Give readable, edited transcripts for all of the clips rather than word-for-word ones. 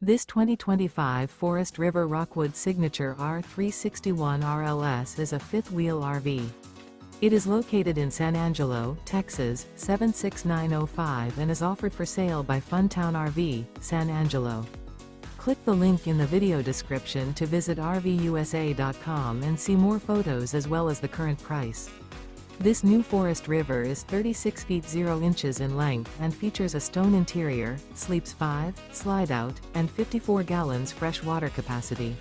This 2025 Forest River Rockwood Signature R361 RLS is a fifth-wheel RV. It is located in San Angelo, Texas, 76905 and is offered for sale by Funtown RV, San Angelo. Click the link in the video description to visit RVUSA.com and see more photos as well as the current price. This new Forest River is 36 feet 0 inches in length and features a stone interior, sleeps 5, slide-out, and 54 gallons fresh water capacity.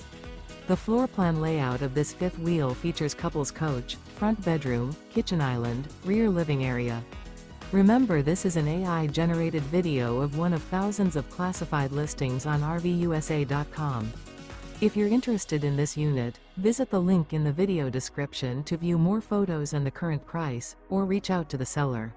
The floor plan layout of this fifth wheel features couples coach, front bedroom, kitchen island, rear living area. Remember, this is an AI-generated video of one of thousands of classified listings on RVUSA.com. If you're interested in this unit, visit the link in the video description to view more photos and the current price, or reach out to the seller.